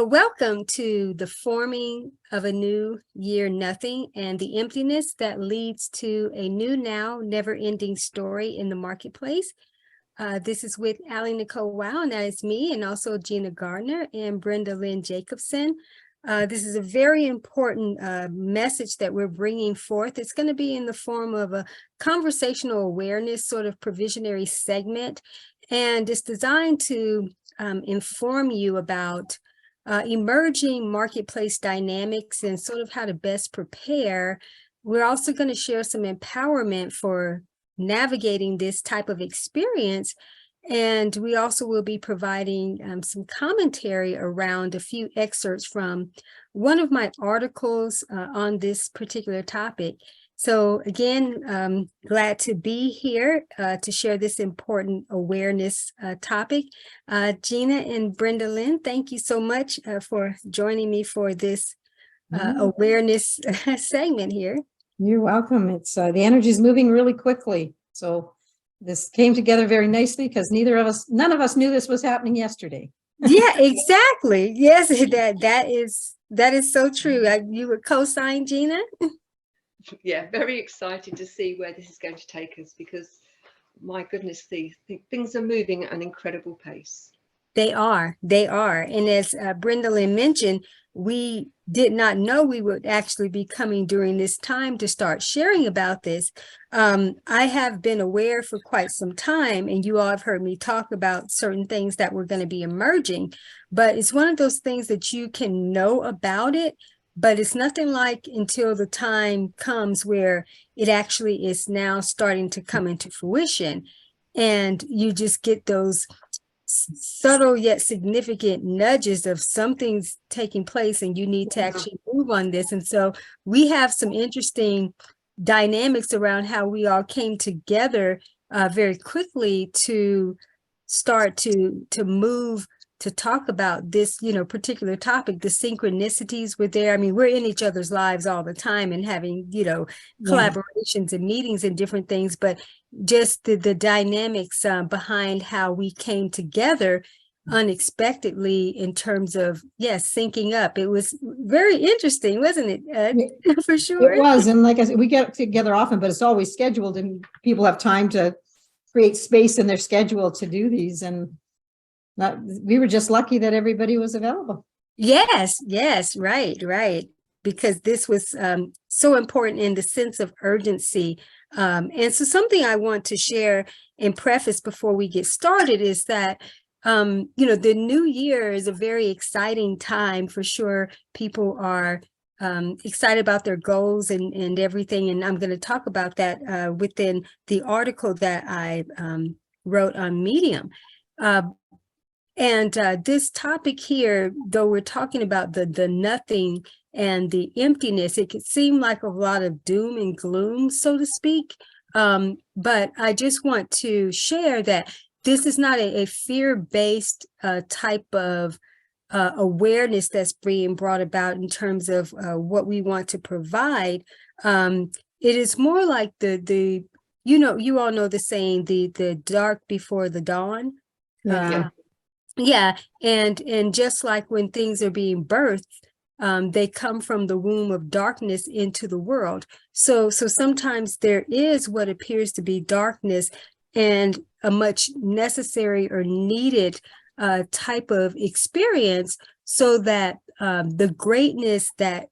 Welcome to the forming of a new year, nothing, and the emptiness that leads to a new now, never-ending story in the marketplace. This is with AliNICOLE, wow, and that is me, and also Gina Gardiner and Brenda Lynn Jacobson. This is a very important message that we're bringing forth. It's going to be in the form of a conversational awareness sort of provisionary segment, and it's designed to inform you about emerging marketplace dynamics and sort of how to best prepare. We're also going to share some empowerment for navigating this type of experience. And we also will be providing some commentary around a few excerpts from one of my articles on this particular topic. So again, glad to be here to share this important awareness topic. Gina and Brenda Lynn, thank you so much for joining me for this awareness segment here. You're welcome. It's the energy is moving really quickly. So this came together very nicely because none of us knew this was happening yesterday. Yeah, exactly. Yes, that is so true. You would co-sign, Gina? Yeah, very excited to see where this is going to take us because, my goodness, things are moving at an incredible pace. They are. And as Brenda Lynn mentioned, we did not know we would actually be coming during this time to start sharing about this. I have been aware for quite some time, and you all have heard me talk about certain things that were going to be emerging, but it's one of those things that you can know about it, but it's nothing like until the time comes where it actually is now starting to come into fruition. And you just get those subtle yet significant nudges of something's taking place and you need to actually move on this. And so we have some interesting dynamics around how we all came together very quickly to start to move to talk about this, particular topic. The synchronicities were there. I mean, we're in each other's lives all the time and having, collaborations and meetings and different things, but just the dynamics behind how we came together unexpectedly in terms of, syncing up. It was very interesting, wasn't it? For sure. It was. And like I said, we get together often, but it's always scheduled and people have time to create space in their schedule to do these. And we were just lucky that everybody was available. Yes, right. Because this was so important in the sense of urgency. And so something I want to share and preface before we get started is that, the new year is a very exciting time for sure. People are excited about their goals and everything. And I'm going to talk about that within the article that I wrote on Medium. And this topic here, though we're talking about the nothing and the emptiness, it could seem like a lot of doom and gloom, so to speak. But I just want to share that this is not a fear-based type of awareness that's being brought about in terms of what we want to provide. It is more like you all know the saying, the dark before the dawn. Yeah, and just like when things are being birthed, they come from the womb of darkness into the world. So sometimes there is what appears to be darkness and a much necessary or needed type of experience so that the greatness that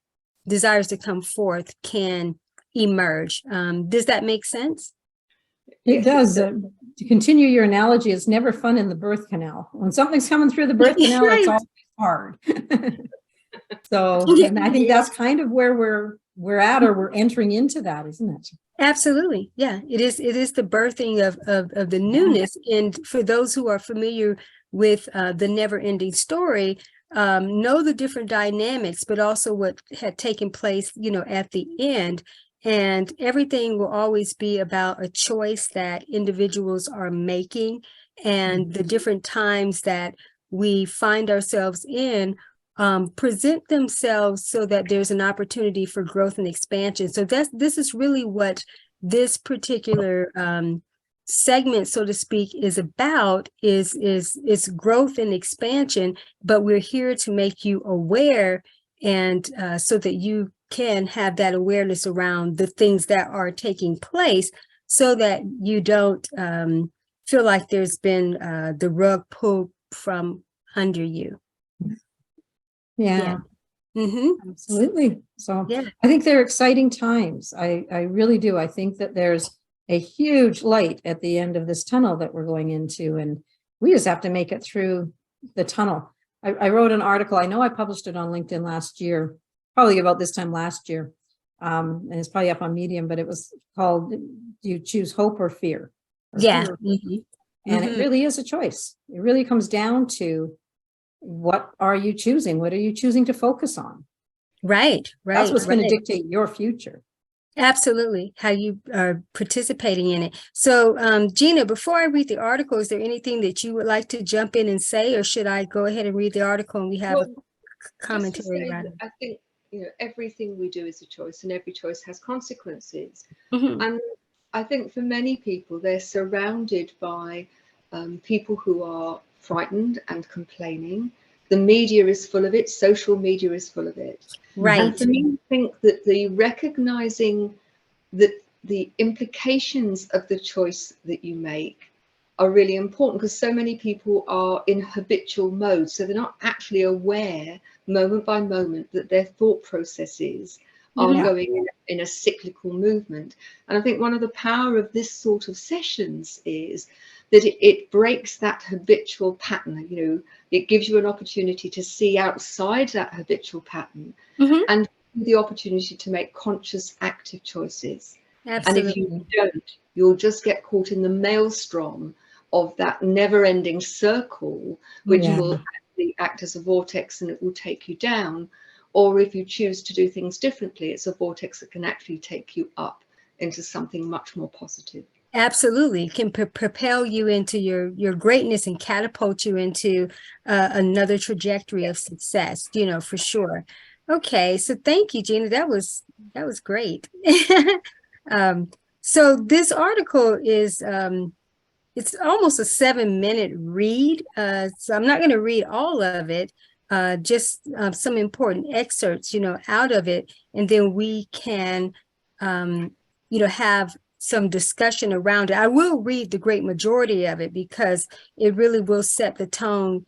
desires to come forth can emerge. Does that make sense? It does. To continue your analogy, it's never fun in the birth canal. When something's coming through the birth canal, It's always hard. So and I think that's kind of where we're at, or we're entering into that, isn't it? Absolutely. Yeah, it is the birthing of the newness. And for those who are familiar with the never-ending story, know the different dynamics, but also what had taken place, at the end. And everything will always be about a choice that individuals are making, and the different times that we find ourselves in present themselves so that there's an opportunity for growth and expansion. So this is really what this particular segment, so to speak, is about is growth and expansion, but we're here to make you aware, and so that you can have that awareness around the things that are taking place, so that you don't feel like there's been the rug pulled from under you. Yeah. Mm-hmm. Absolutely. So Yeah. I think they're exciting times. I really do. I think that there's a huge light at the end of this tunnel that we're going into, and we just have to make it through the tunnel. I wrote an article. I know I published it on LinkedIn last year, probably about this time last year. And it's probably up on Medium, but it was called, "Do you choose hope or fear?" Yeah. Fear. Mm-hmm. And it really is a choice. It really comes down to, what are you choosing? What are you choosing to focus on? Right. That's what's going to Right. dictate your future. Absolutely, how you are participating in it. So, Gina, before I read the article, is there anything that you would like to jump in and say, or should I go ahead and read the article and we have a commentary around it? I think, everything we do is a choice, and every choice has consequences. Mm-hmm. And I think for many people, they're surrounded by people who are frightened and complaining. The media is full of it. Social media is full of it. Right. And for me, I think that the recognizing that the implications of the choice that you make are really important, because so many people are in habitual mode. So they're not actually aware moment by moment that their thought processes are going in a cyclical movement. And I think one of the power of this sort of sessions is that it breaks that habitual pattern. It gives you an opportunity to see outside that habitual pattern, Mm-hmm. and the opportunity to make conscious, active choices. Absolutely. And if you don't, you'll just get caught in the maelstrom of that never-ending circle, which will actually act as a vortex, and it will take you down. Or if you choose to do things differently, it's a vortex that can actually take you up into something much more positive. Absolutely, can propel you into your greatness and catapult you into another trajectory of success, for sure. Okay, so thank you, Gina. That was great. So this article is it's almost a 7-minute read. So I'm not going to read all of it, just some important excerpts, out of it, and then we can, have some discussion around it. I will read the great majority of it because it really will set the tone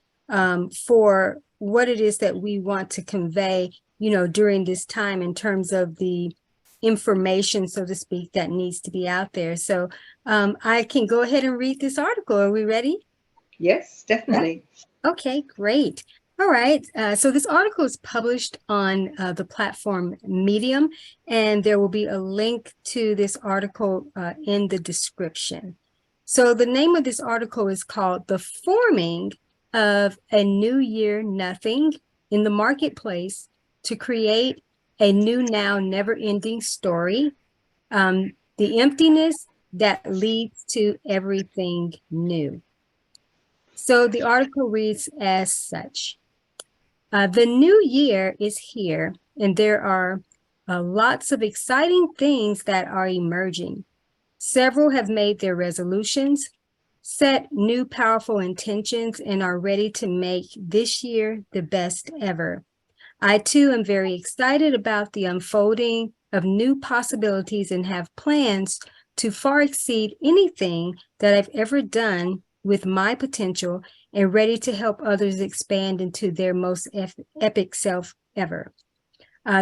for what it is that we want to convey, during this time, in terms of the information, so to speak, that needs to be out there. So I can go ahead and read this article. Are we ready? Yes, definitely. Okay, great. All right. So this article is published on the platform Medium, and there will be a link to this article in the description. So the name of this article is called "The Forming of a New Year Nothing in the Marketplace to Create a New Now Never-Ending Story, the Emptiness that Leads to Everything New." So the article reads as such. The new year is here, and there are lots of exciting things that are emerging. Several have made their resolutions, set new powerful intentions, and are ready to make this year the best ever. I too am very excited about the unfolding of new possibilities and have plans to far exceed anything that I've ever done with my potential, and ready to help others expand into their most epic self ever.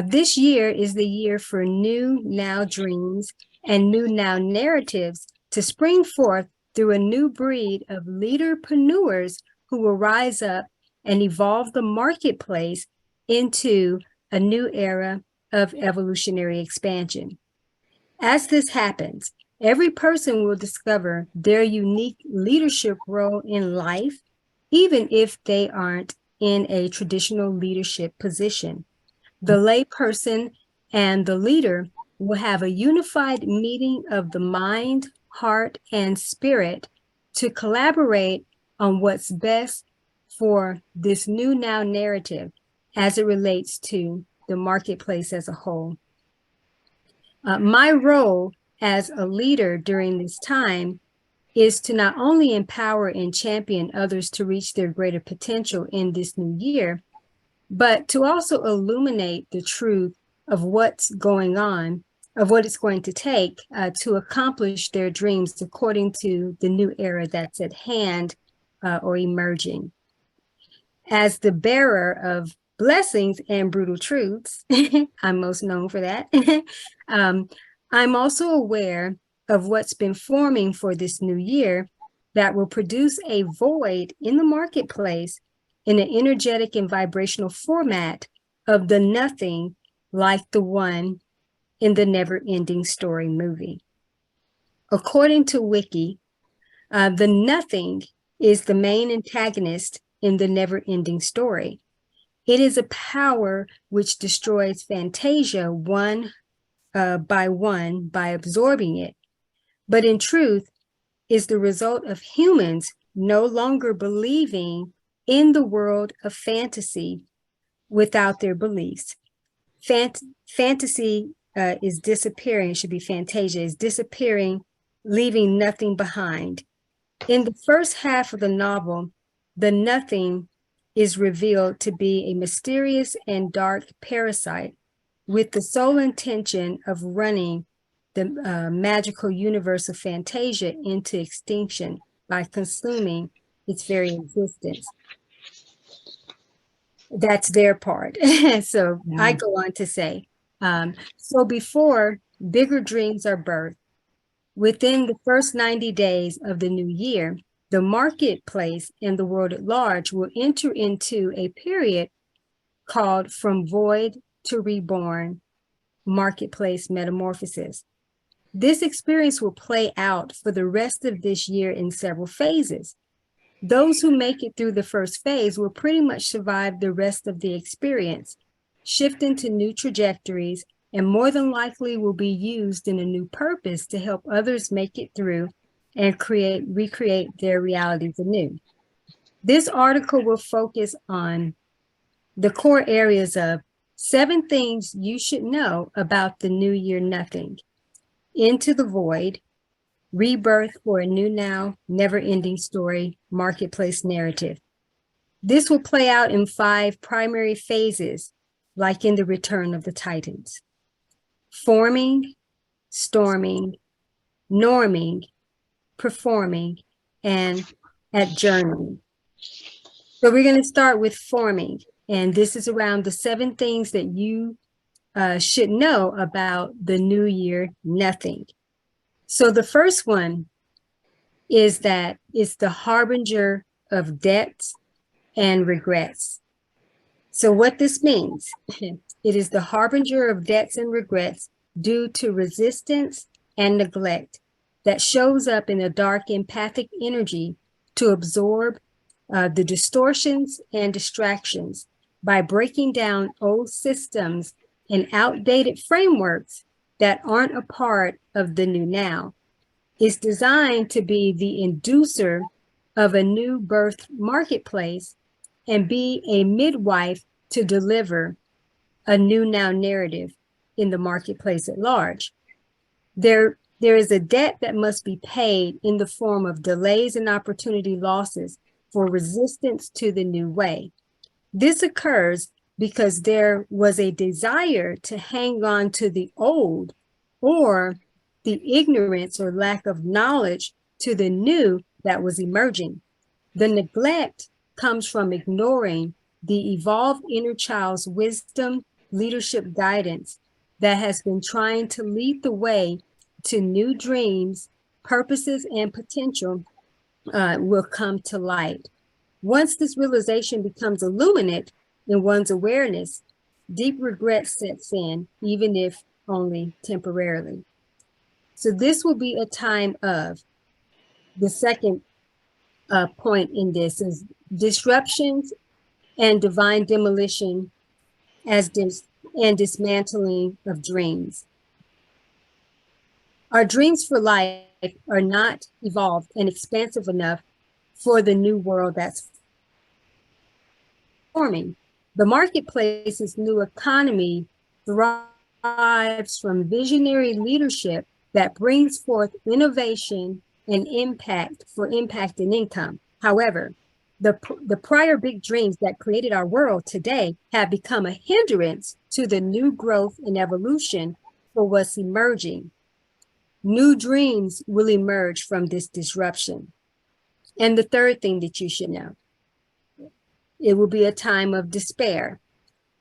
This year is the year for new now dreams and new now narratives to spring forth through a new breed of leaderpreneurs who will rise up and evolve the marketplace into a new era of evolutionary expansion. As this happens, every person will discover their unique leadership role in life, even if they aren't in a traditional leadership position. The layperson and the leader will have a unified meeting of the mind, heart, and spirit to collaborate on what's best for this new now narrative as it relates to the marketplace as a whole. My role as a leader during this time is to not only empower and champion others to reach their greater potential in this new year, but to also illuminate the truth of what's going on, of what it's going to take to accomplish their dreams according to the new era that's at hand or emerging. As the bearer of blessings and brutal truths, I'm most known for that, I'm also aware of what's been forming for this new year that will produce a void in the marketplace in an energetic and vibrational format of the nothing like the one in the Never Ending Story movie. According to Wiki, the nothing is the main antagonist in the Never Ending Story. It is a power which destroys Fantasia one by absorbing it, but in truth is the result of humans no longer believing in the world of fantasy without their beliefs. Fantasy is disappearing, it should be Fantasia, is disappearing, leaving nothing behind. In the first half of the novel, the nothing is revealed to be a mysterious and dark parasite with the sole intention of running the magical universe of Fantasia into extinction by consuming its very existence. That's their part. So yeah. I go on to say, so before bigger dreams are birthed, within the first 90 days of the new year, the marketplace and the world at large will enter into a period called From Void to Reborn Marketplace Metamorphosis. This experience will play out for the rest of this year in several phases. Those who make it through the first phase will pretty much survive the rest of the experience, shift into new trajectories, and more than likely will be used in a new purpose to help others make it through and recreate their realities anew. This article will focus on the core areas of 7 things you should know about the new year nothing, Into the Void, Rebirth for a New Now, Never-Ending Story, Marketplace Narrative. This will play out in 5 primary phases, like in the Return of the Titans: forming, storming, norming, performing, and adjourning. So we're going to start with forming, and this is around the 7 things that you should know about the new year nothing. So the first one is that it's the harbinger of debts and regrets. So what this means, it is the harbinger of debts and regrets due to resistance and neglect that shows up in a dark empathic energy to absorb the distortions and distractions by breaking down old systems and outdated frameworks that aren't a part of the new now. It's designed to be the inducer of a new birth marketplace and be a midwife to deliver a new now narrative in the marketplace at large. There is a debt that must be paid in the form of delays and opportunity losses for resistance to the new way. This occurs because there was a desire to hang on to the old, or the ignorance or lack of knowledge to the new that was emerging. The neglect comes from ignoring the evolved inner child's wisdom, leadership guidance that has been trying to lead the way to new dreams, purposes, and potential will come to light. Once this realization becomes illuminate in one's awareness, deep regret sets in, even if only temporarily. So this will be a time of, the second point in this is disruptions and divine demolition and dismantling of dreams. Our dreams for life are not evolved and expansive enough for the new world that's forming. The marketplace's new economy thrives from visionary leadership that brings forth innovation and impact and income. However, the prior big dreams that created our world today have become a hindrance to the new growth and evolution for what's emerging. New dreams will emerge from this disruption. And the third thing that you should know, it will be a time of despair,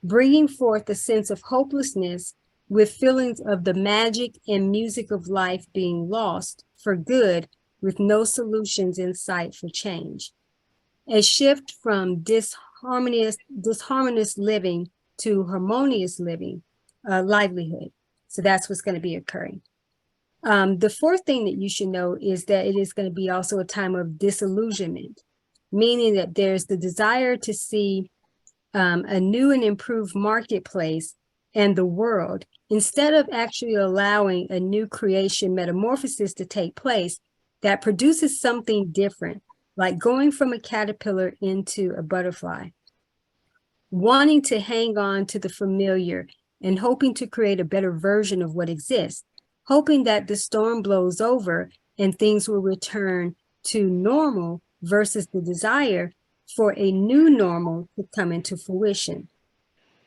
bringing forth a sense of hopelessness with feelings of the magic and music of life being lost for good, with no solutions in sight for change. A shift from disharmonious living to harmonious living, livelihood. So that's what's going to be occurring. The fourth thing that you should know is that it is going to be also a time of disillusionment, meaning that there's the desire to see a new and improved marketplace and the world, instead of actually allowing a new creation metamorphosis to take place that produces something different, like going from a caterpillar into a butterfly, wanting to hang on to the familiar and hoping to create a better version of what exists, hoping that the storm blows over and things will return to normal, versus the desire for a new normal to come into fruition.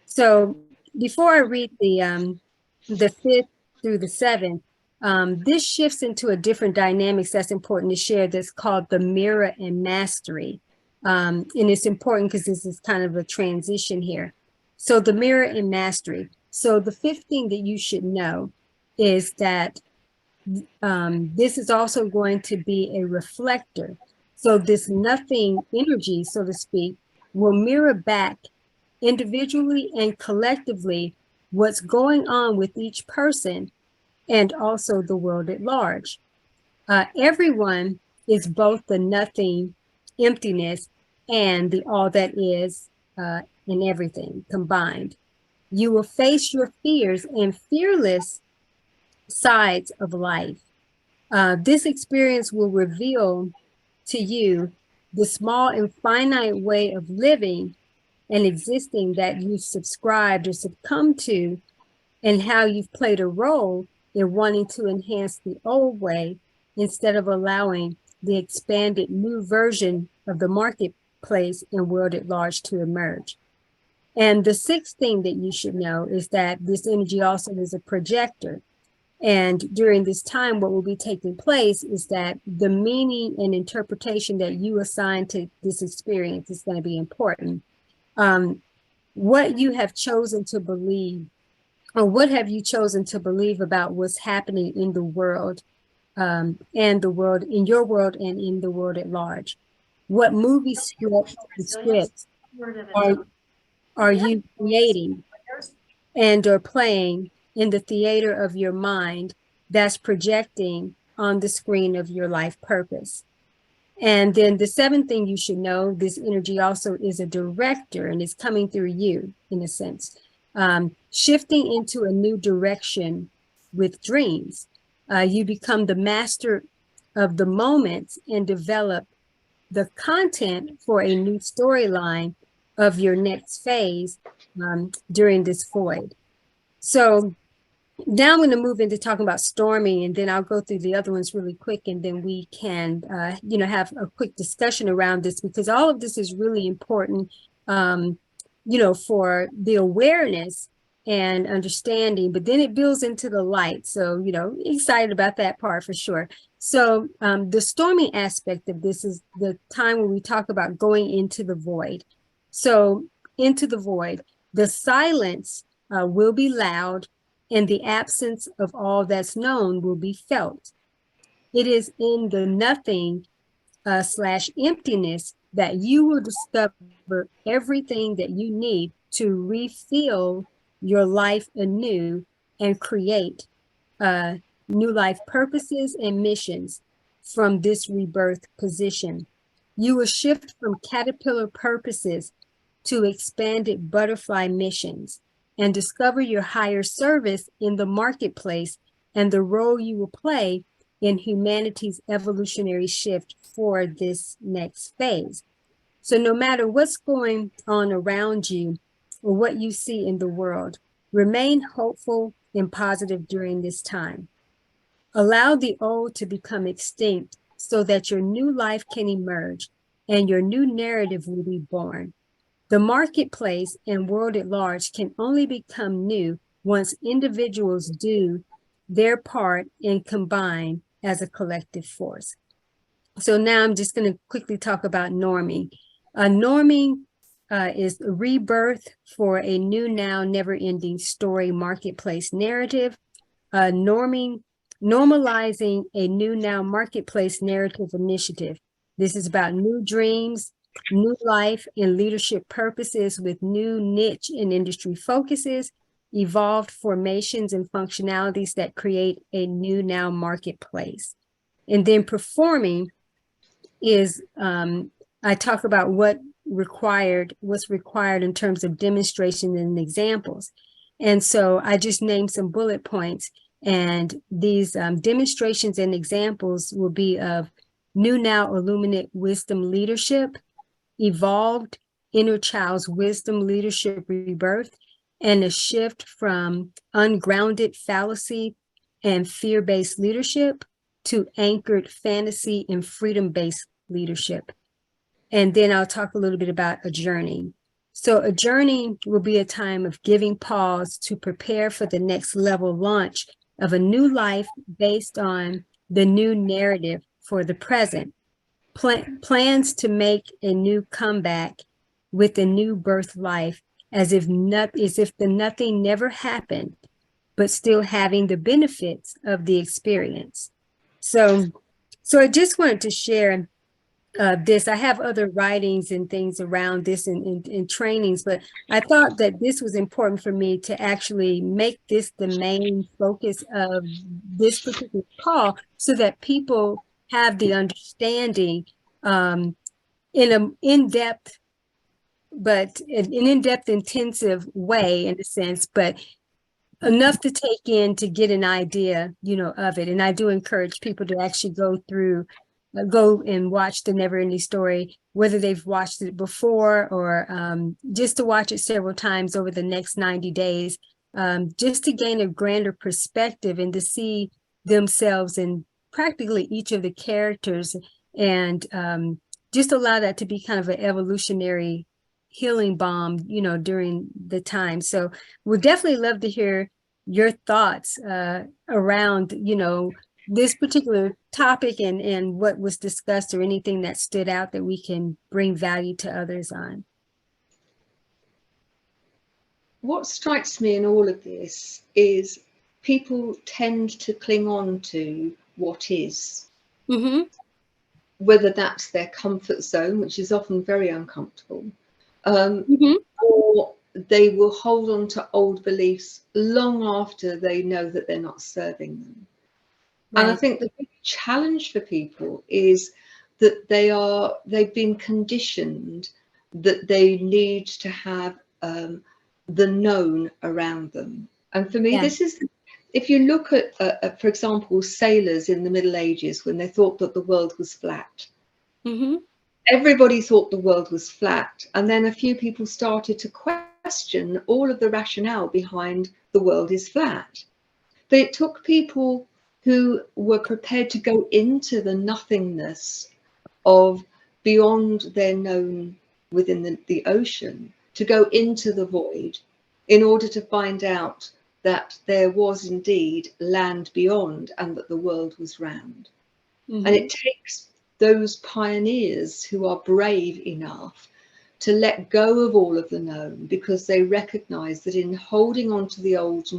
So before I read the 5th through the 7th, this shifts into a different dynamics that's important to share, that's called the mirror and mastery. And it's important because this is kind of a transition here. So the mirror and mastery. So the 5th thing that you should know is that this is also going to be a reflector. So this nothing energy, so to speak, will mirror back individually and collectively what's going on with each person and also the world at large. Everyone is both the nothing, emptiness, and the all that is in everything combined. You will face your fears and fearless sides of life. This experience will reveal to you the small and finite way of living and existing that you've subscribed or succumbed to, and how you've played a role in wanting to enhance the old way instead of allowing the expanded new version of the marketplace and world at large to emerge. And the 6th thing that you should know is that this energy also is a projector. And during this time, what will be taking place is that the meaning and interpretation that you assign to this experience is going to be important. What you have chosen to believe, or what have you chosen to believe about what's happening in the world, and the world, in your world and in the world at large? What movie scripts are you creating and or playing in the theater of your mind that's projecting on the screen of your life purpose? And then the 7th thing you should know, this energy also is a director and is coming through you, in a sense, shifting into a new direction with dreams. You become the master of the moments and develop the content for a new storyline of your next phase during this void. So now I'm going to move into talking about storming, and then I'll go through the other ones really quick, and then we can, have a quick discussion around this, because all of this is really important, for the awareness and understanding, but then it builds into the light. So, excited about that part for sure. So the storming aspect of this is the time when we talk about going into the void. So into the void, the silence will be loud, and the absence of all that's known will be felt. It is in the nothing / emptiness that you will discover everything that you need to refill your life anew and create new life purposes and missions from this rebirth position. You will shift from caterpillar purposes to expanded butterfly missions, and discover your higher service in the marketplace and the role you will play in humanity's evolutionary shift for this next phase. So no matter what's going on around you or what you see in the world, remain hopeful and positive during this time. Allow the old to become extinct so that your new life can emerge and your new narrative will be born. The marketplace and world at large can only become new once individuals do their part and combine as a collective force. So now I'm just going to quickly talk about norming. Norming is a rebirth for a new, now, never-ending story marketplace narrative. Normalizing a new, now marketplace narrative initiative. This is about new dreams, new life, and leadership purposes with new niche and industry focuses, evolved formations and functionalities that create a new, now marketplace. And then performing is, I talk about what's required in terms of demonstration and examples. And so I just named some bullet points, and these demonstrations and examples will be of new, now illuminate wisdom leadership, evolved inner child's wisdom leadership rebirth, and a shift from ungrounded fallacy and fear-based leadership to anchored fantasy and freedom-based leadership. And then I'll talk a little bit about a journey. So a journey will be a time of giving pause to prepare for the next level launch of a new life based on the new narrative for the present. Plans to make a new comeback with a new birth life as if the nothing never happened, but still having the benefits of the experience. So I just wanted to share this. I have other writings and things around this in trainings, but I thought that this was important for me to actually make this the main focus of this particular call, so that people have the understanding in an in-depth, but an in-depth, intensive way in a sense, but enough to take in to get an idea, of it. And I do encourage people to actually go and watch the Never Ending Story, whether they've watched it before or just to watch it several times over the next 90 days, just to gain a grander perspective and to see themselves in practically each of the characters, and just allow that to be kind of an evolutionary healing balm, during the time. So we'd definitely love to hear your thoughts around, this particular topic and what was discussed, or anything that stood out that we can bring value to others on. What strikes me in all of this is people tend to cling on to what is. Mm-hmm. Whether that's their comfort zone, which is often very uncomfortable, Mm-hmm. or they will hold on to old beliefs long after they know that they're not serving them. Right. And I think the big challenge for people is that they've been conditioned that they need to have the known around them. And for me, this is, if you look at, for example, sailors in the Middle Ages, when they thought that the world was flat. Mm-hmm. Everybody thought the world was flat. And then a few people started to question all of the rationale behind the world is flat. But it took people who were prepared to go into the nothingness of beyond their known within the ocean, to go into the void in order to find out that there was indeed land beyond and that the world was round. Mm-hmm. And it takes those pioneers who are brave enough to let go of all of the known, because they recognize that in holding on to the old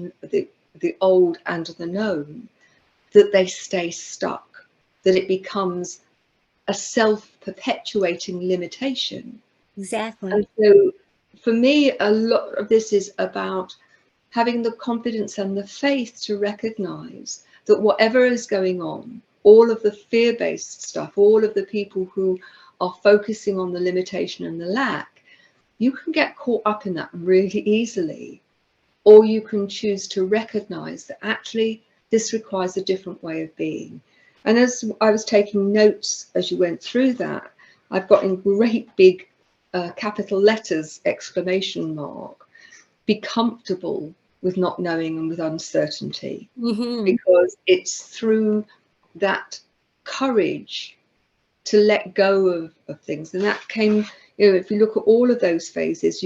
and the known, that they stay stuck, that it becomes a self-perpetuating limitation. Exactly. And so for me, a lot of this is about having the confidence and the faith to recognize that whatever is going on, all of the fear-based stuff, all of the people who are focusing on the limitation and the lack, you can get caught up in that really easily. Or you can choose to recognize that actually this requires a different way of being. And as I was taking notes as you went through that, I've got in great big capital letters, exclamation mark, be comfortable with not knowing and with uncertainty. Mm-hmm. Because it's through that courage to let go of things. And that came, you know, if you look at all of those phases,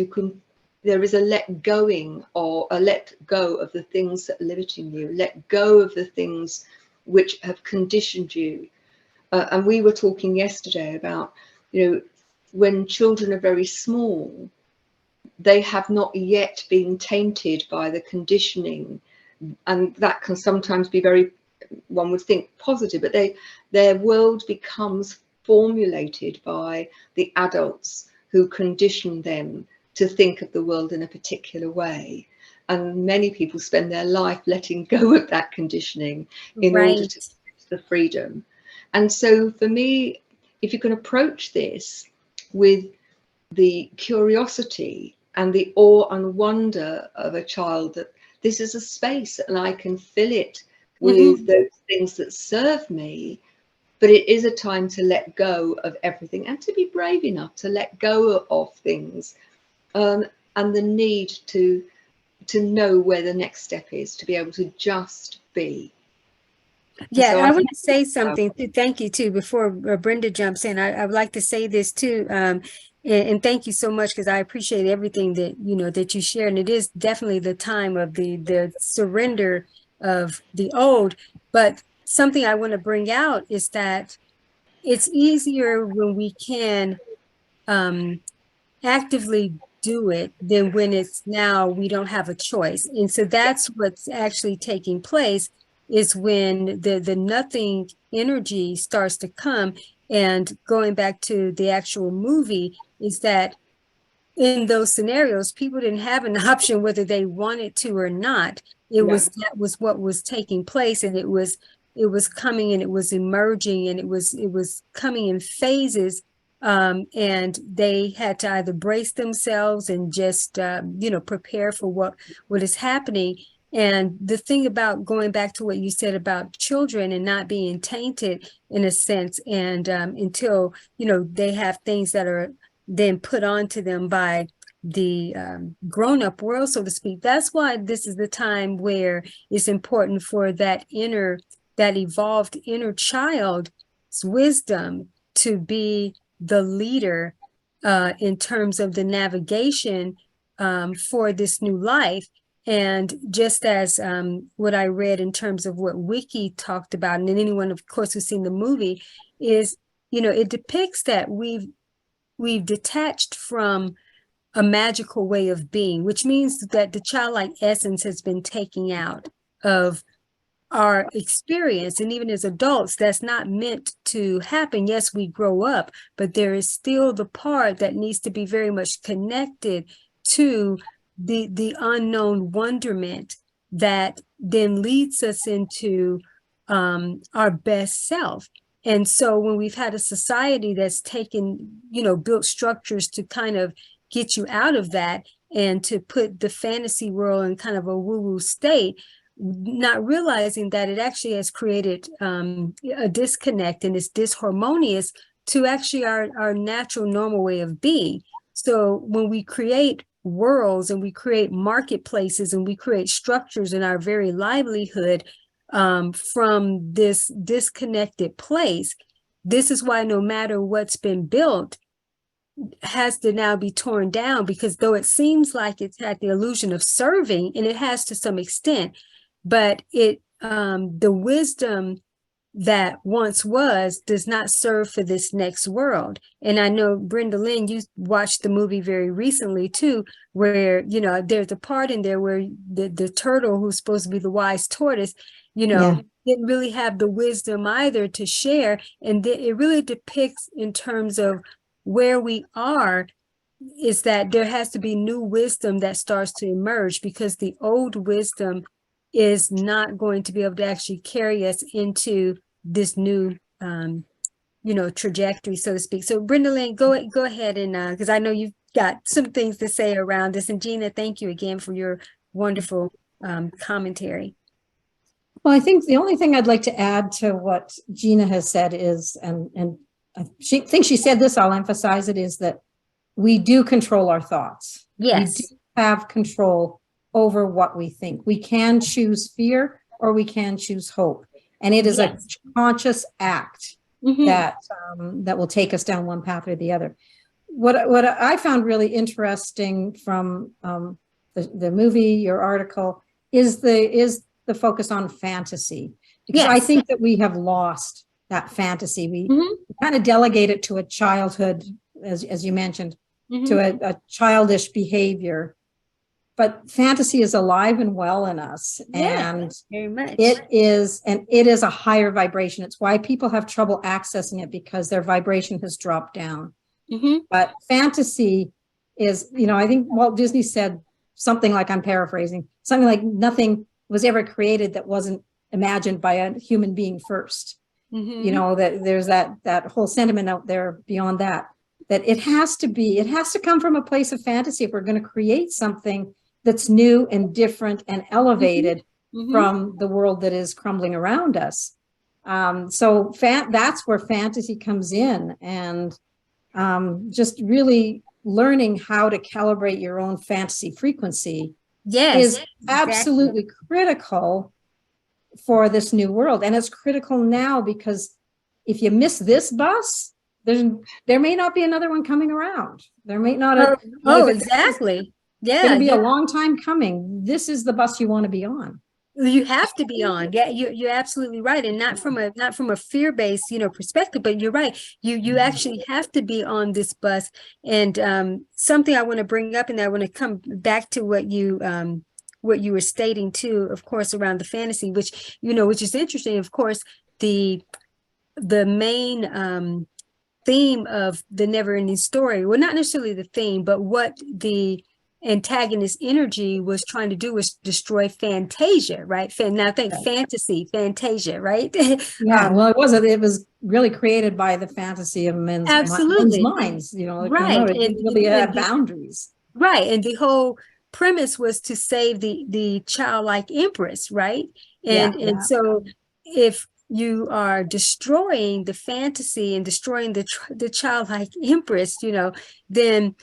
there is a let going, or a let go of the things that are limiting you, let go of the things which have conditioned you. And we were talking yesterday about, you know, when children are very small, they have not yet been tainted by the conditioning. And that can sometimes be very, one would think, positive, but their world becomes formulated by the adults who condition them to think of the world in a particular way. And many people spend their life letting go of that conditioning in order to get the freedom. And so for me, if you can approach this with the curiosity and the awe and wonder of a child, that this is a space and I can fill it with those things that serve me, but it is a time to let go of everything and to be brave enough to let go of things, and the need to know where the next step is, to be able to just be. Yeah, So I want to say something too. Thank you too. Before Brenda jumps in, I would like to say this too. And thank you so much, because I appreciate everything that that you share. And it is definitely the time of the surrender of the old. But something I want to bring out is that it's easier when we can actively do it than when it's now we don't have a choice. And so that's what's actually taking place, is when the nothing energy starts to come. And going back to the actual movie, is that in those scenarios, people didn't have an option whether they wanted to or not. That was what was taking place, and it was coming, and it was emerging, and it was coming in phases. And they had to either brace themselves and just prepare for what is happening. And the thing about going back to what you said about children and not being tainted in a sense, and until they have things that are then put onto them by the grown-up world, so to speak. That's why this is the time where it's important for that evolved inner child's wisdom to be the leader in terms of the navigation for this new life. And just as what I read in terms of what Wiki talked about, and anyone, of course, who's seen the movie, is, it depicts that we've detached from a magical way of being, which means that the childlike essence has been taken out of our experience. And even as adults, that's not meant to happen. Yes, we grow up, but there is still the part that needs to be very much connected to the unknown wonderment that then leads us into our best self. And so when we've had a society that's taken, built structures to kind of get you out of that, and to put the fantasy world in kind of a woo-woo state, not realizing that it actually has created a disconnect, and it's disharmonious to actually our natural, normal way of being. So when we create worlds, and we create marketplaces, and we create structures in our very livelihood from this disconnected place, this is why no matter what's been built has to now be torn down, because though it seems like it's had the illusion of serving, and it has to some extent, but it the wisdom that once was does not serve for this next world. And I know, Brenda Lynn, you watched the movie very recently too, where there's a part in there where the turtle, who's supposed to be the wise tortoise, didn't really have the wisdom either to share. And it really depicts, in terms of where we are, is that there has to be new wisdom that starts to emerge, because the old wisdom is not going to be able to actually carry us into this new trajectory, so to speak. So Brenda Lynn, go ahead, and because I know you've got some things to say around this. And Gina, thank you again for your wonderful commentary. Well, I think the only thing I'd like to add to what Gina has said is, and I think she said this, I'll emphasize it, is that we do control our thoughts. Yes. We do have control over what we think. We can choose fear, or we can choose hope. And it is a conscious act that that will take us down one path or the other. What I found really interesting from the movie, your article, is the focus on fantasy, because I think that we have lost that fantasy. We kind of delegate it to a childhood, as you mentioned, to a childish behavior. But fantasy is alive and well in us, and very much. It is a higher vibration. It's why people have trouble accessing it, because their vibration has dropped down. But fantasy is, I think Walt Disney said something like, I'm paraphrasing, something like, nothing was ever created that wasn't imagined by a human being first. That there's that whole sentiment out there beyond that it has to come from a place of fantasy if we're going to create something that's new and different and elevated from the world that is crumbling around us. So that's where fantasy comes in, and just really learning how to calibrate your own fantasy frequency is absolutely critical for this new world. And it's critical now, because if you miss this bus, there may not be another one coming around. There may not. Exactly. It's going to be a long time coming. This is the bus you want to be on. You have to be on. Yeah, you're absolutely right. And not from a fear-based, perspective, but you're right. You actually have to be on this bus. And something I want to bring up, and I want to come back to what you were stating too, of course, around the fantasy, which is interesting. Of course, the main theme of the Never-Ending Story, well, not necessarily the theme, but what the antagonist energy was trying to do was destroy Fantasia, right? Now I think Fantasia, right? Well, it was really created by the fantasy of men's minds, right? It didn't really have boundaries, right? And the whole premise was to save the childlike empress, right? And so if you are destroying the fantasy and destroying the childlike empress, then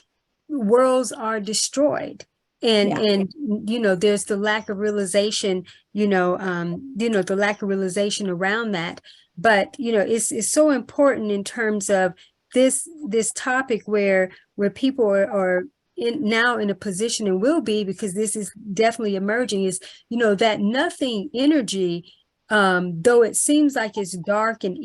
worlds are destroyed. And there's the lack of realization, the lack of realization around that. But it's so important in terms of this topic where people are now in a position, and will be, because this is definitely emerging, is that nothing energy, though it seems like it's dark and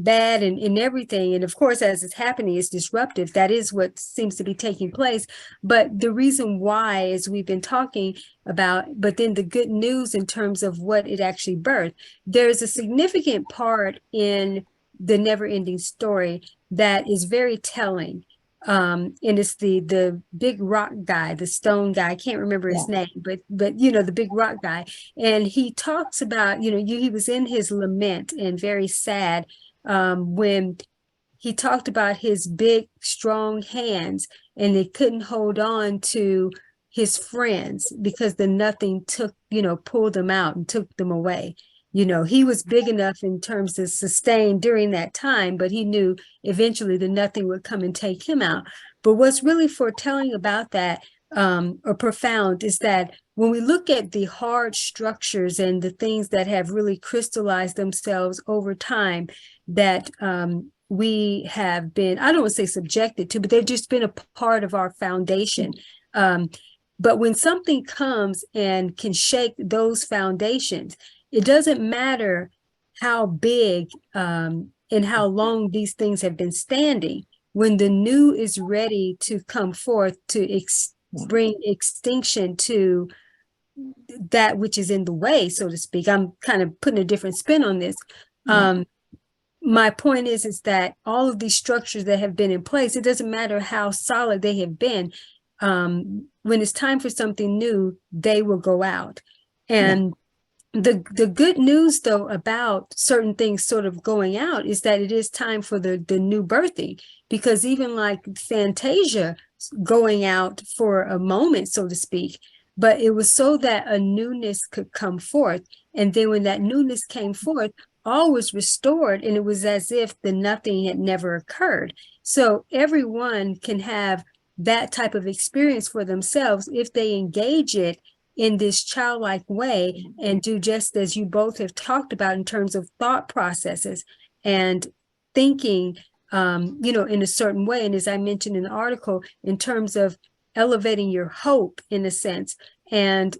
bad and everything, and of course, as it's happening, it's disruptive. That is what seems to be taking place. But the reason why, as we've been talking about, but then the good news in terms of what it actually birthed, there's a significant part in the Never-Ending Story that is very telling. And it's the big rock guy, the stone guy. I can't remember his name, but the big rock guy. And he talks about, he was in his lament and very sad when he talked about his big, strong hands, and they couldn't hold on to his friends because the nothing pulled them out and took them away. He was big enough in terms of sustain during that time, but he knew eventually the nothing would come and take him out. But what's really foretelling about that, or profound, is that when we look at the hard structures and the things that have really crystallized themselves over time, that we have been, I don't want to say subjected to, but they've just been a part of our foundation. But when something comes and can shake those foundations, it doesn't matter how big and how long these things have been standing. When the new is ready to come forth to bring extinction to that which is in the way, so to speak. I'm kind of putting a different spin on this. My point is that all of these structures that have been in place, it doesn't matter how solid they have been. When it's time for something new, they will go out. And the good news, though, about certain things sort of going out is that it is time for the new birthing, because even like Fantasia going out for a moment, so to speak, but it was so that a newness could come forth. And then when that newness came forth, all was restored, and it was as if the nothing had never occurred. So everyone can have that type of experience for themselves if they engage it in this childlike way and do just as you both have talked about in terms of thought processes. And thinking, in a certain way. And as I mentioned in the article, in terms of elevating your hope in a sense, and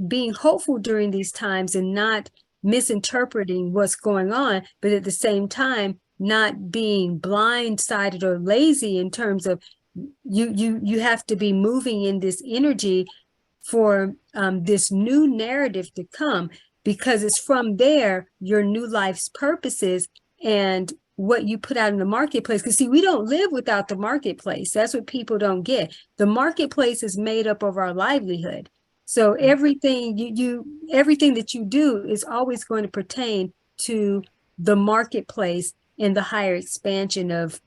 being hopeful during these times and not misinterpreting what's going on, but at the same time, not being blindsided or lazy in terms of you have to be moving in this energy for this new narrative to come, because it's from there your new life's purposes and what you put out in the marketplace. Because see, we don't live without the marketplace. That's what people don't get. The marketplace is made up of our livelihood. So everything everything that you do is always going to pertain to the marketplace and the higher expansion of,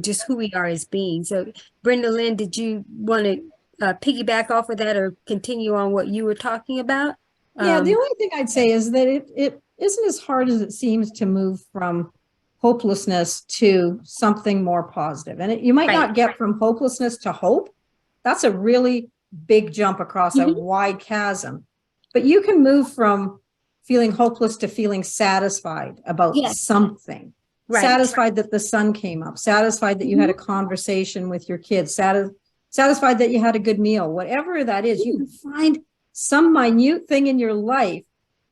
just who we are as beings. So Brenda Lynn, did you want to piggyback off of that or continue on what you were talking about? Yeah, the only thing I'd say is that it isn't as hard as it seems to move from hopelessness to something more positive. And you might not get from hopelessness to hope. That's a really big jump across a wide chasm. But you can move from feeling hopeless to feeling satisfied about something. Satisfied that the sun came up, satisfied that you had a conversation with your kids, satisfied that you had a good meal, whatever that is. You can find some minute thing in your life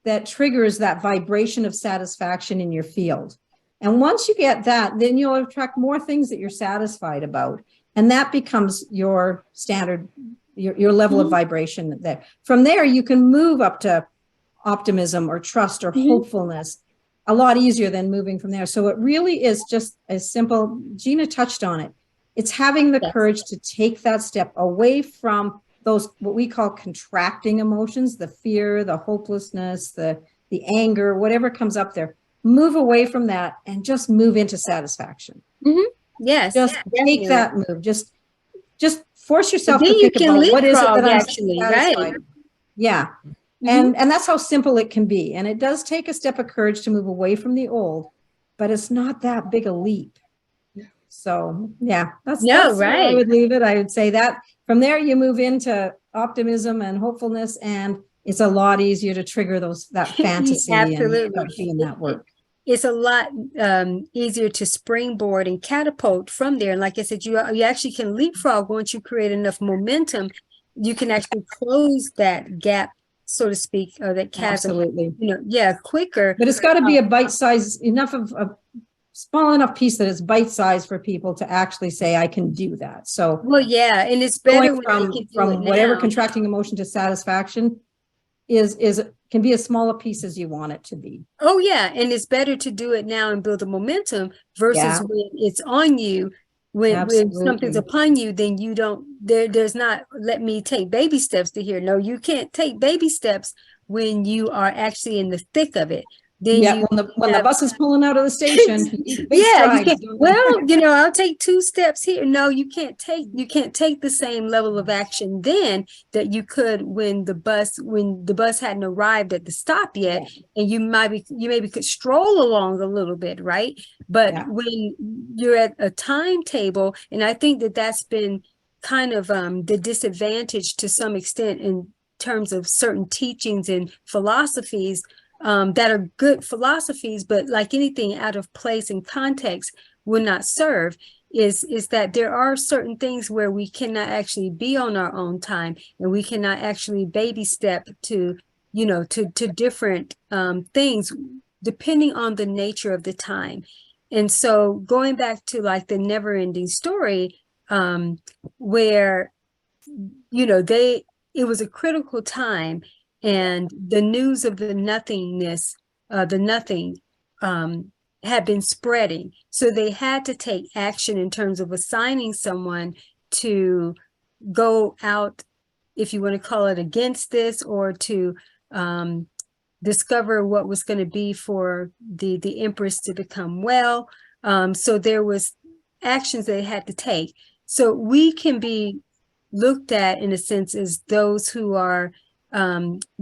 that triggers that vibration of satisfaction in your field. And once you get that, then you'll attract more things that you're satisfied about. And that becomes your standard, your level of vibration there. From there, you can move up to optimism or trust or hopefulness a lot easier than moving from there. So it really is just as simple. Gina touched on it. It's having the courage to take that step away from those, what we call contracting emotions, the fear, the hopelessness, the anger, whatever comes up there. Move away from that and just move into satisfaction. Yes. Just take that move. Just force yourself to think about what is it that I'm actually, satisfied. Yeah. And that's how simple it can be. And it does take a step of courage to move away from the old, but it's not that big a leap. So that's where I would leave it. I would say that from there you move into optimism and hopefulness, and it's a lot easier to trigger that fantasy and start doing that work. It's a lot easier to springboard and catapult from there. And like I said, you actually can leapfrog once you create enough momentum. You can actually close that gap, so to speak, or that chasm. Absolutely. Quicker. But it's got to be a bite size, enough of a small enough piece that it's bite size for people to actually say, I can do that. So and it's better going from whatever contracting emotion to satisfaction can be as small a piece as you want it to be. Oh yeah, and it's better to do it now and build the momentum versus when it's on you. When something's upon you, then you don't. There's not. Let me take baby steps to here. No, you can't take baby steps when you are actually in the thick of it. Then when the bus is pulling out of the station, I'll take 2 steps here. No, you can't take the same level of action then that you could when the bus hadn't arrived at the stop yet, and you maybe could stroll along a little bit, right? But when you're at a timetable, and I think that's been kind of the disadvantage to some extent in terms of certain teachings and philosophies. That are good philosophies, but like anything out of place and context will not serve, is that there are certain things where we cannot actually be on our own time, and we cannot actually baby step to different things depending on the nature of the time. And so going back to like the never ending story, where it was a critical time. And the news of the nothingness, had been spreading. So they had to take action in terms of assigning someone to go out, if you want to call it, against this, or to discover what was going to be for the empress to become well. So there was actions they had to take. So we can be looked at in a sense as those who are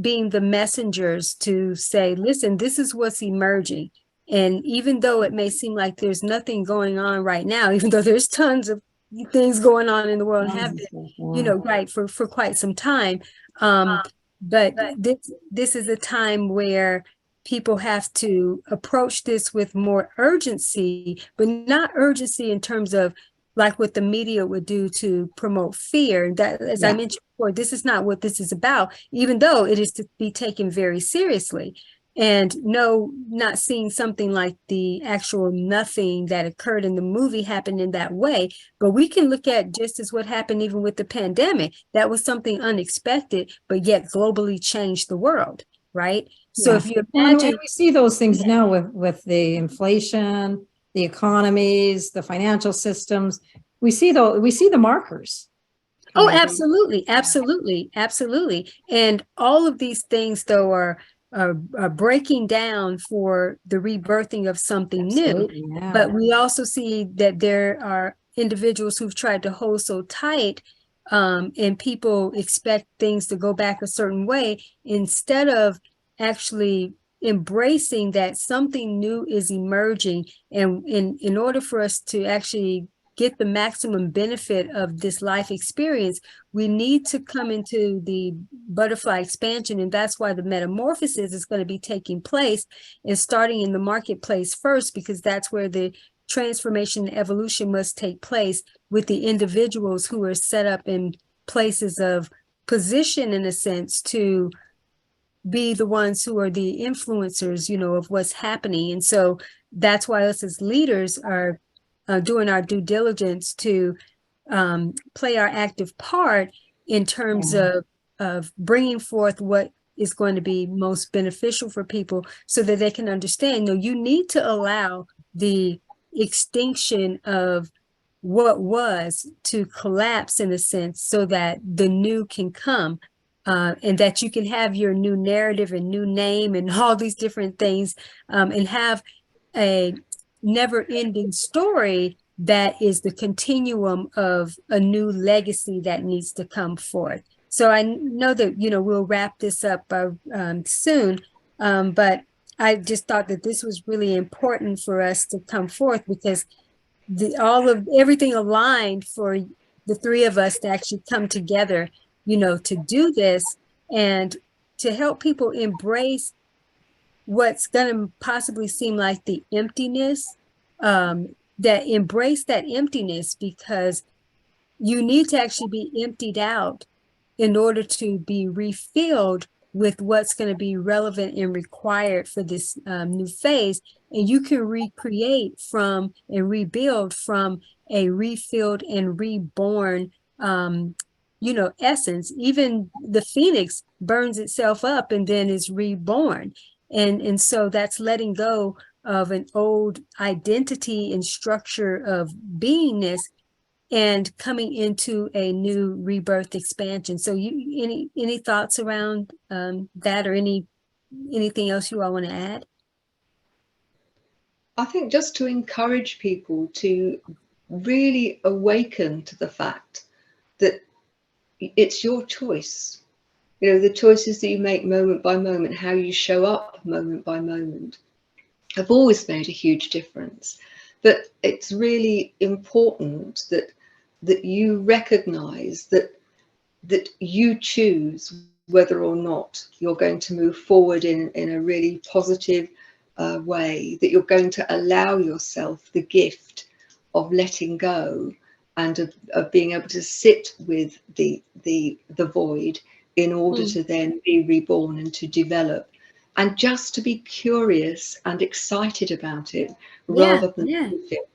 being the messengers to say, listen, this is what's emerging. And even though it may seem like there's nothing going on right now, even though there's tons of things going on in the world, have been, for quite some time. But this is a time where people have to approach this with more urgency, but not urgency in terms of like what the media would do to promote fear. That, as I mentioned before, this is not what this is about, even though it is to be taken very seriously. And no, not seeing something like the actual nothing that occurred in the movie happen in that way. But we can look at just as what happened even with the pandemic. That was something unexpected, but yet globally changed the world, right? So if you imagine, and we see those things now with the inflation, the economies, the financial systems. We see the markers. Oh, absolutely, absolutely, absolutely. And all of these things, though, are breaking down for the rebirthing of something new. Yeah. But we also see that there are individuals who've tried to hold so tight, and people expect things to go back a certain way instead of actually embracing that something new is emerging. And in order for us to actually get the maximum benefit of this life experience, we need to come into the butterfly expansion. And that's why the metamorphosis is going to be taking place and starting in the marketplace first, because that's where the transformation and evolution must take place with the individuals who are set up in places of position, in a sense, to be the ones who are the influencers, you know, of what's happening. And so that's why us as leaders are doing our due diligence to play our active part in terms of bringing forth what is going to be most beneficial for people, so that they can understand, no, you need to allow the extinction of what was to collapse, in a sense, so that the new can come, and that you can have your new narrative and new name and all these different things, and have a never-ending story that is the continuum of a new legacy that needs to come forth. So I know that, you know, we'll wrap this up soon, but I just thought that this was really important for us to come forth, because everything aligned for the three of us to actually come together, you know, to do this and to help people embrace what's going to possibly seem like the emptiness, that embrace that emptiness, because you need to actually be emptied out in order to be refilled with what's going to be relevant and required for this new phase. And you can recreate from and rebuild from a refilled and reborn, you know, essence. Even the phoenix burns itself up and then is reborn. And so that's letting go of an old identity and structure of beingness and coming into a new rebirth expansion. So any thoughts around that, or anything else you all want to add? I think just to encourage people to really awaken to the fact that it's your choice. You know, the choices that you make moment by moment, how you show up moment by moment, have always made a huge difference. But it's really important that you recognize that you choose whether or not you're going to move forward in a really positive way, that you're going to allow yourself the gift of letting go and of being able to sit with the void in order to then be reborn and to develop, and just to be curious and excited about it rather than fearful.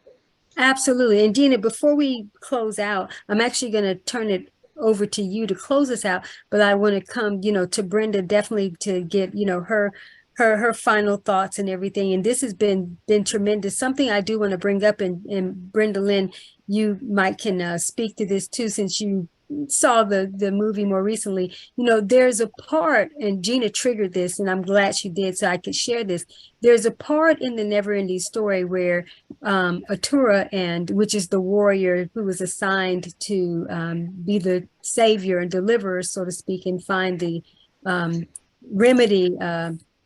Absolutely. And Gina, before we close out, I'm actually going to turn it over to you to close us out, but I want to come, you know, to Brenda, definitely to get, you know, her final thoughts and everything. And this has been tremendous. Something I do want to bring up, and Brenda Lynn, you might can speak to this too, since you saw the movie more recently. You know, there's a part, and Gina triggered this, and I'm glad she did so I could share this. There's a part in the Never Ending Story where Atura, which is the warrior who was assigned to be the savior and deliverer, so to speak, and find the remedy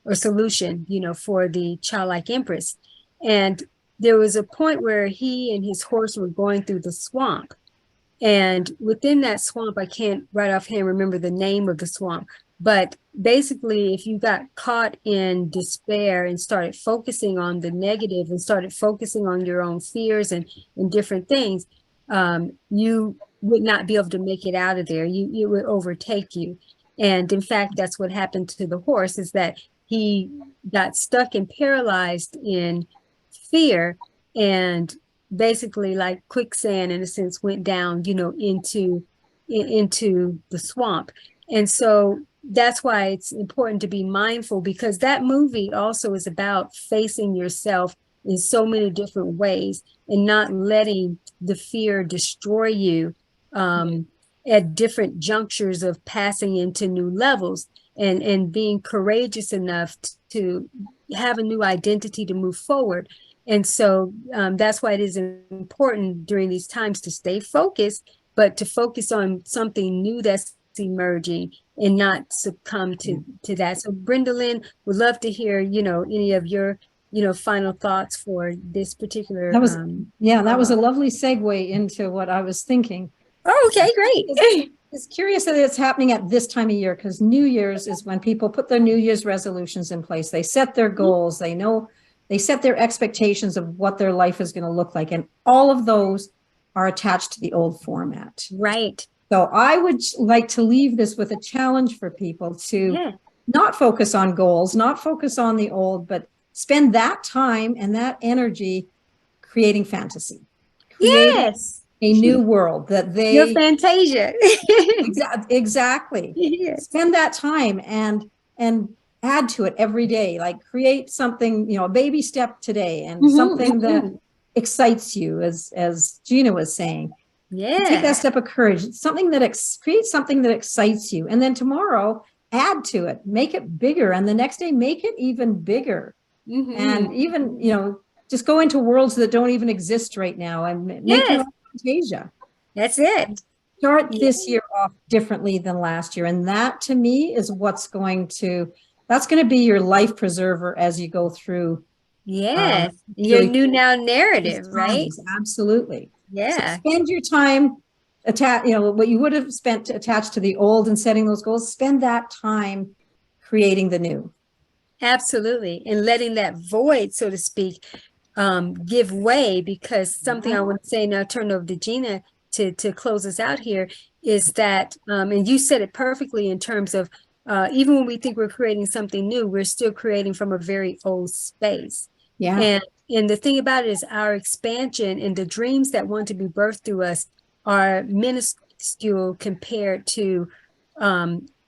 or solution, you know, for the childlike empress. And there was a point where he and his horse were going through the swamp. And within that swamp, I can't right offhand remember the name of the swamp, But basically, if you got caught in despair and started focusing on the negative and started focusing on your own fears and different things, you would not be able to make it out of there. It would overtake you. And in fact, that's what happened to the horse, is that he got stuck and paralyzed in fear, and basically, like quicksand in a sense, went down, into the swamp. And so that's why it's important to be mindful, because that movie also is about facing yourself in so many different ways and not letting the fear destroy you at different junctures of passing into new levels, and being courageous enough to have a new identity to move forward. And so that's why it is important during these times to stay focused, but to focus on something new that's emerging and not succumb to that. So Brenda Lynn, would love to hear, any of your, final thoughts for this particular. That was, that was a lovely segue into what I was thinking. Oh, okay, great. It's curious that it's happening at this time of year, because New Year's is when people put their New Year's resolutions in place. They set their goals. They know, they set their expectations of what their life is going to look like. And all of those are attached to the old format. Right. So I would like to leave this with a challenge for people to not focus on goals, not focus on the old, but spend that time and that energy creating fantasy. Yes. A new world that they. Your fantasia. Exactly. Yes. Spend that time and add to it every day. Like create something, a baby step today, and something that excites you, as Gina was saying. Yeah. Take that step of courage. Something that create something that excites you, and then tomorrow add to it, make it bigger, and the next day make it even bigger, and even just go into worlds that don't even exist right now and make your own fantasia. That's it. Start this year off differently than last year, and that to me is what's going to be your life preserver as you go through. Yes, your new now narrative, right? Absolutely. Yeah. So spend your time what you would have spent attached to the old and setting those goals. Spend that time creating the new. Absolutely, and letting that void, so to speak, give way, because something I want to say now, turn over to Gina to close us out here, is that, and you said it perfectly in terms of even when we think we're creating something new, we're still creating from a very old space. Yeah. And the thing about it is our expansion and the dreams that want to be birthed through us are minuscule compared to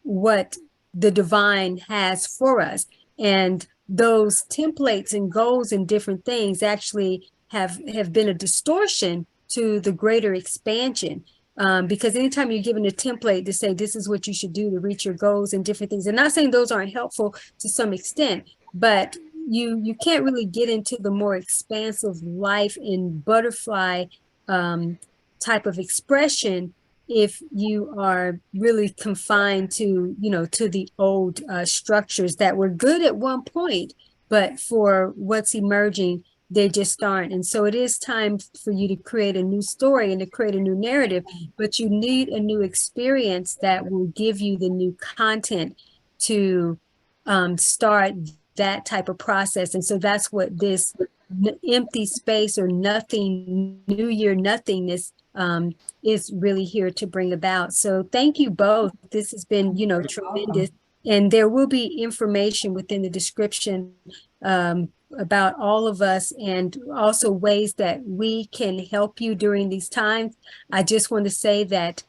what the divine has for us. And those templates and goals and different things actually have been a distortion to the greater expansion. Because anytime you're given a template to say, this is what you should do to reach your goals and different things, and not saying those aren't helpful to some extent, but you can't really get into the more expansive life and butterfly type of expression if you are really confined to, to the old structures that were good at one point, but for what's emerging, they just aren't. And so it is time for you to create a new story and to create a new narrative, but you need a new experience that will give you the new content to start that type of process. And so that's what this empty space or nothing, New Year nothingness is really here to bring about. So thank you both. This has been, tremendous. And there will be information within the description about all of us, and also ways that we can help you during these times. I just want to say that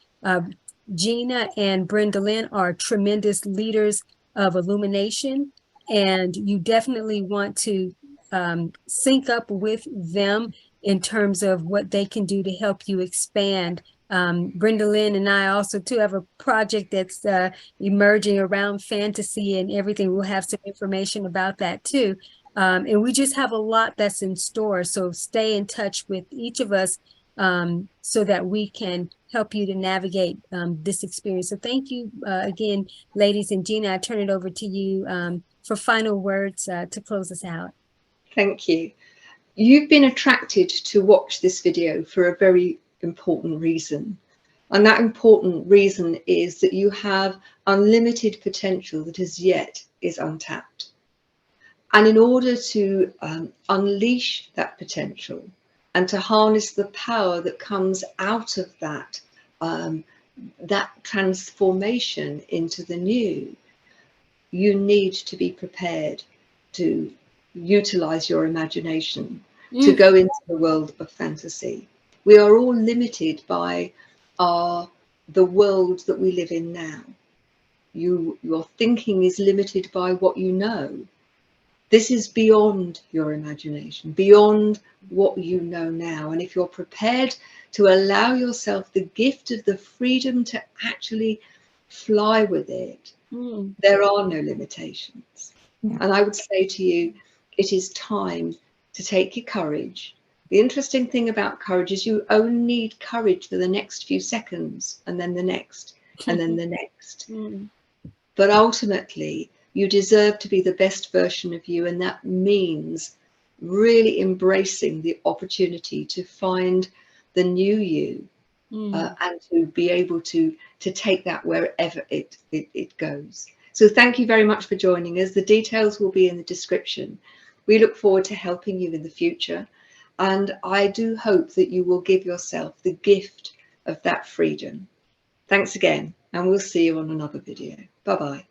Gina and Brenda Lynn are tremendous leaders of illumination, and you definitely want to sync up with them in terms of what they can do to help you expand. Brenda Lynn and I also too have a project that's emerging around fantasy and everything. We'll have some information about that too. And we just have a lot that's in store. So stay in touch with each of us so that we can help you to navigate this experience. So thank you again, ladies. And Gina, I turn it over to you for final words to close us out. Thank you. You've been attracted to watch this video for a very important reason. And that important reason is that you have unlimited potential that as yet is untapped. And in order to unleash that potential and to harness the power that comes out of that, that transformation into the new, you need to be prepared to utilize your imagination, to go into the world of fantasy. We are all limited by the world that we live in now. Your thinking is limited by what you know. This is beyond your imagination, beyond what you know now. And if you're prepared to allow yourself the gift of the freedom to actually fly with it, there are no limitations. Yeah. And I would say to you, it is time to take your courage. The interesting thing about courage is you only need courage for the next few seconds, and then the next, and then the next. But ultimately, you deserve to be the best version of you, and that means really embracing the opportunity to find the new you, and to be able to take that wherever it goes. So thank you very much for joining us. The details will be in the description. We look forward to helping you in the future, and I do hope that you will give yourself the gift of that freedom. Thanks again, and we'll see you on another video. Bye-bye.